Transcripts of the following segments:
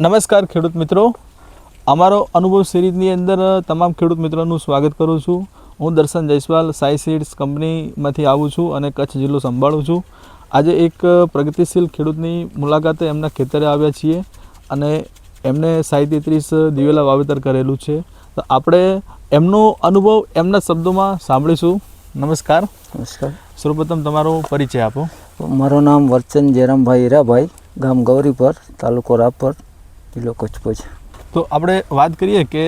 નમસ્કાર ખેડૂત મિત્રો, અમારો અનુભવ સિરીઝની અંદર તમામ ખેડૂત મિત્રોનું સ્વાગત કરું છું. હું દર્શન જયસ્વાલ સાઈ સીડ્સ કંપનીમાંથી આવું છું અને કચ્છ જિલ્લો સંભાળું છું. આજે એક પ્રગતિશીલ ખેડૂતની મુલાકાતે એમના ખેતરે આવ્યા છીએ અને એમને 33 દિવેલા વાવેતર કરેલું છે. તો આપણે એમનો અનુભવ એમના શબ્દોમાં સાંભળીશું. નમસ્કાર. નમસ્કાર. સૌપ્રથમ તમારો પરિચય આપો. મારું નામ વર્ચન જયરામભાઈ હીરાભાઈ, ગામ ગૌરીપર, તાલુકો રાપર, જિલ્લો કચ્છ. તો આપણે વાત કરીએ કે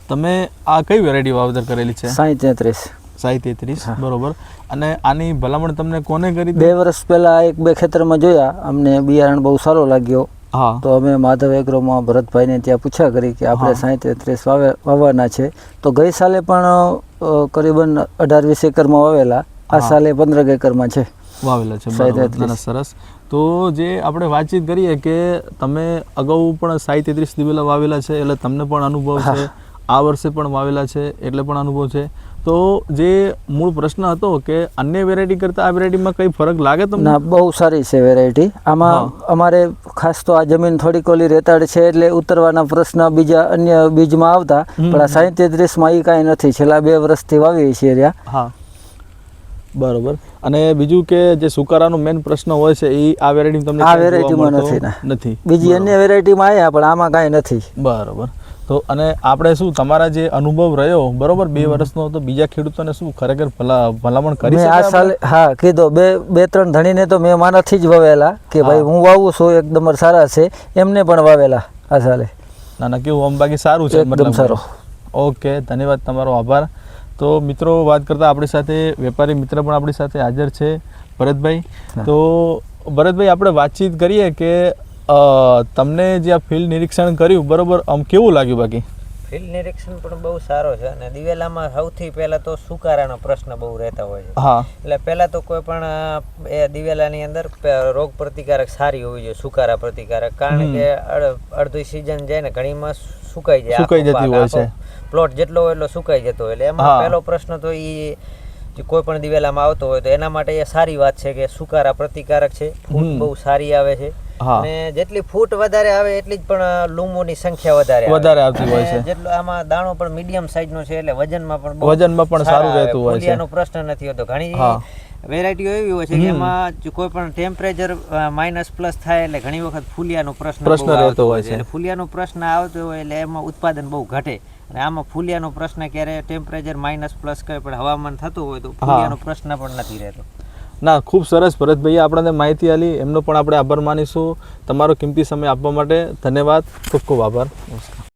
તમે આ કઈ વેરાયટી વાવેતર કરેલી છે? 33. બરોબર. અને આની ભલામણ તમને કોને કરી? 2 વર્ષ પહેલાં 1-2 ખેતરમાં જોયા, અમને બિયારણ બહુ સારો લાગ્યો. હા. તો અમે માધવ એગ્રોમાં ભરતભાઈને ત્યાં પૂછ્યા કરી કે આપણે 33 વાવવાના છે. તો ગઈ સાલે પણ કરીબન 18-20 એકરમાં વાવેલા, આ સાલે 15 એકરમાં છે વાવેલા છે. 33. સરસ. તો જે આપણે વાતચીત કરીએ કે તમે અગાઉ પણ 33 દિવેલા વાવેલા છે એટલે તમને પણ અનુભવ છે, આ વર્ષે પણ વાવેલા છે એટલે પણ અનુભવ છે. તો જે મૂળ પ્રશ્ન હતો કે અન્ય વેરાયટી કરતાં આ વેરાયટીમાં કઈ ફરક લાગે તમને? ના, બહુ સારી છે વેરાયટી. આમાં અમારે ખાસ તો આ જમીન થોડીક ઓલી રેતાળ છે એટલે ઉતરવાના પ્રશ્ન બીજા અન્ય બીજમાં આવતા, પણ આ 33માં એ કાંઈ નથી. છેલ્લા 2 વર્ષથી વાવીએ છીએ રહ્યા. હા, બરોબર. અને બીજું કે જે સુકારાનો મેઇન પ્રશ્ન હોય છે એ આ વેરાયટી તમને આ વેરાયટીમાં નથી. બીજી અન્ય વેરાયટીમાં આવ્યા પણ આમાં કાંઈ નથી. બરોબર. તો અને આપણે શું તમારા જે અનુભવ રહ્યો બરોબર 2 વર્ષનો, તો બીજા ખેડૂતોને શું ખરેખર ભલામણ કરી મેં આ સાલે કીધો 2-3 ધણીને તો મેં મારાથી જ વાવેલા કે ભાઈ હું વાવું છું, એકદમ સારા છે, એમને પણ વાવેલા આ સાલે. ના કેવું આમ બાકી સારું છે? એકદમ સારો. ઓકે, ધન્યવાદ, તમારો આભાર. તો મિત્રો, વાત કરતા આપણી સાથે વેપારી મિત્ર પણ આપણી સાથે હાજર છે, ભરતભાઈ. તો ભરતભાઈ, આપણે વાતચીત કરીએ કે તમને જે આ ફિલ્ડ નિરીક્ષણ કર્યું બરોબર, આમ કેવું લાગ્યું? બાકી ફિલ્ડ નિરીક્ષણ પણ બહુ સારો છે અને દિવેલામાં સૌથી પહેલા તો સુકારાનો પ્રશ્ન બહુ રહેતા હોય છે. હા. એટલે પહેલા તો કોઈ પણ એ દિવેલાની અંદર રોગ પ્રતિકારક સારી હોવી જોઈએ, સુકારા પ્રતિકારક. કારણ કે અડધી સિઝન જાય ને ઘણીમાં સુકાઈ જતી હોય છે. પ્લોટ જેટલો હોય એટલો સુકાઈ જતો હોય. એટલે એમાં પહેલો પ્રશ્ન તો એ કોઈ પણ દિવેલામાં આવતો હોય તો એના માટે એ સારી વાત છે કે સુકારા પ્રતિકારક છે, ફૂટ બહુ સારી આવે છે. અને જેટલી ફૂટ વધારે આવે એટલી જ પણ લૂમોની સંખ્યા વધારે આવતી હોય છે. જેટલો આમાં દાણો પણ મીડિયમ સાઈઝનો છે એટલે વજનમાં પણ સારું રહેતું હોય છે. ફૂલિયાનો પ્રશ્ન નથી હોતો. ઘણી વેરાયટીઓ એવી હોય છે કે એમાં કોઈ પણ ટેમ્પરેચર -+ થાય એટલે ઘણી વખત ફૂલિયાનો પ્રશ્ન રહેતો હોય છે. એટલે ફૂલિયાનો પ્રશ્ન આવતો હોય એટલે એમાં ઉત્પાદન બહુ ઘટે. અને આમાં ફૂલિયાનો પ્રશ્ન ક્યારે ટેમ્પરેચર -+ કંઈ પણ હવામાન થતું હોય તો ફૂલિયાનો પ્રશ્ન પણ નથી રહેતો. ના, ખૂબ સરસ ભરતભાઈ આપણને માહિતી આપી, એમનો પણ આપણે આભાર માનીશું. તમારો કિંમતી સમય આપવા માટે ધન્યવાદ, ખૂબ ખૂબ આભાર. નમસ્કાર.